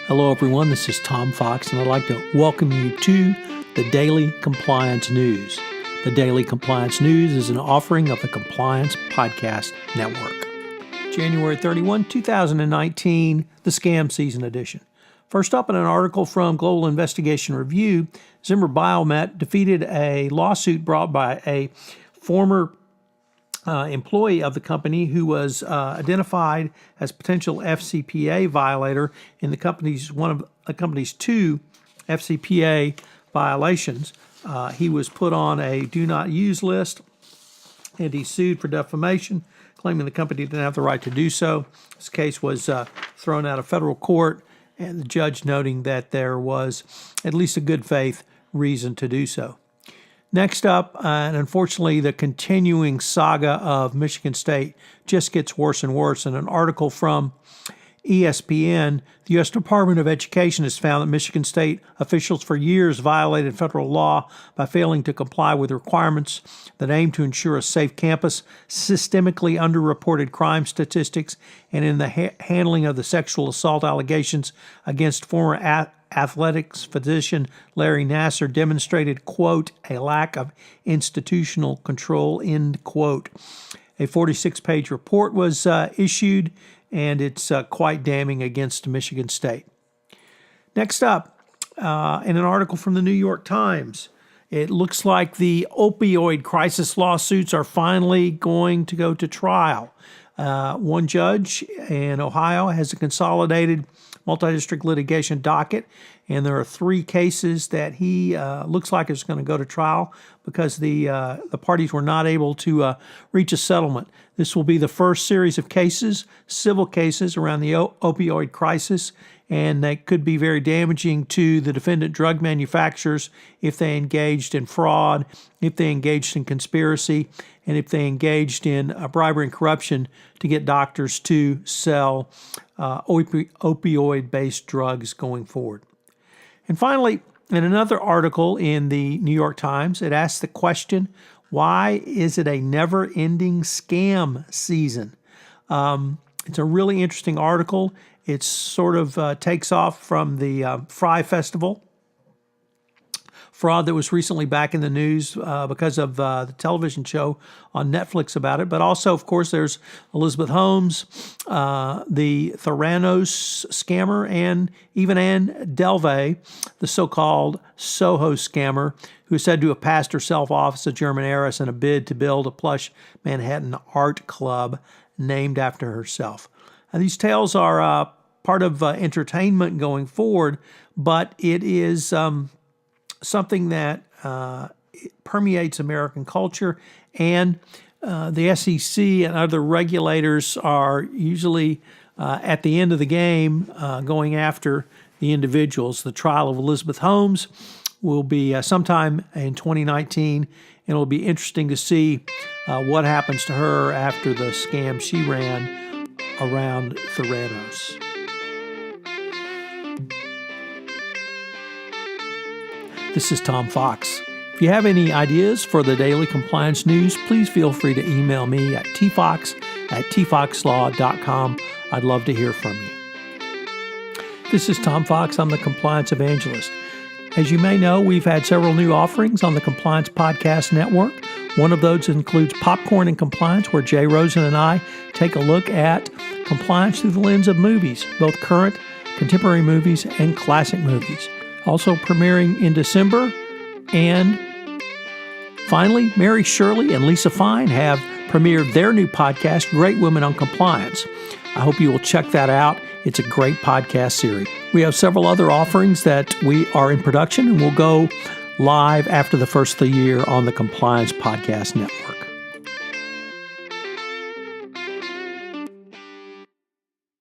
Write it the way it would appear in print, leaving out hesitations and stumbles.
Hello, everyone. This is Tom Fox, and I'd like to welcome you to the Daily Compliance News. The Daily Compliance News is an offering of the Compliance Podcast Network. January 31, 2019, the Scam Season Edition. First up, in an article from Global Investigation Review, Zimmer Biomet defeated a lawsuit brought by a former employee of the company who was identified as potential FCPA violator in one of the company's two FCPA violations. He was put on a do not use list, and he sued for defamation, claiming the company didn't have the right to do so. This case was thrown out of federal court, and the judge noting that there was at least a good faith reason to do so. Next up, and unfortunately, the continuing saga of Michigan State just gets worse and worse. In an article from ESPN, the U.S. Department of Education has found that Michigan State officials for years violated federal law by failing to comply with requirements that aim to ensure a safe campus, systemically underreported crime statistics, and in the handling of the sexual assault allegations against former athletics physician Larry Nassar demonstrated, quote, a lack of institutional control, end quote. A 46-page report was issued, and it's quite damning against Michigan State. Next up, in an article from the New York Times, it looks like the opioid crisis lawsuits are finally going to go to trial. One judge in Ohio has a consolidated multi-district litigation docket, and there are three cases that he looks like is going to go to trial because the parties were not able to reach a settlement. This will be the first series of cases, civil cases around the opioid crisis, and they could be very damaging to the defendant drug manufacturers if they engaged in fraud, if they engaged in conspiracy, and if they engaged in bribery and corruption to get doctors to sell opioid-based drugs going forward. And finally, in another article in the New York Times, it asks the question, why is it a never-ending scam season? It's a really interesting article. It sort of takes off from the Fry Festival fraud that was recently back in the news because of the television show on Netflix about it. But also, of course, there's Elizabeth Holmes, the Theranos scammer, and even Anne Delvey, the so-called Soho scammer, who is said to have passed herself off as a German heiress in a bid to build a plush Manhattan art club named after herself. Now, these tales are part of entertainment going forward, but it is something that permeates American culture, and the SEC and other regulators are usually at the end of the game going after the individuals. The trial of Elizabeth Holmes will be sometime in 2019, and it'll be interesting to see what happens to her after the scam she ran around Theranos. This is Tom Fox. If you have any ideas for the Daily Compliance News, please feel free to email me at tfox@tfoxlaw.com. I'd love to hear from you. This is Tom Fox. I'm the Compliance Evangelist. As you may know, we've had several new offerings on the Compliance Podcast Network. One of those includes Popcorn and Compliance, where Jay Rosen and I take a look at compliance through the lens of movies, both current, contemporary movies, and classic movies. Also premiering in December. And finally, Mary Shirley and Lisa Fine have premiered their new podcast, Great Women on Compliance. I hope you will check that out. It's a great podcast series. We have several other offerings that we are in production and will go live after the first of the year on the Compliance Podcast Network.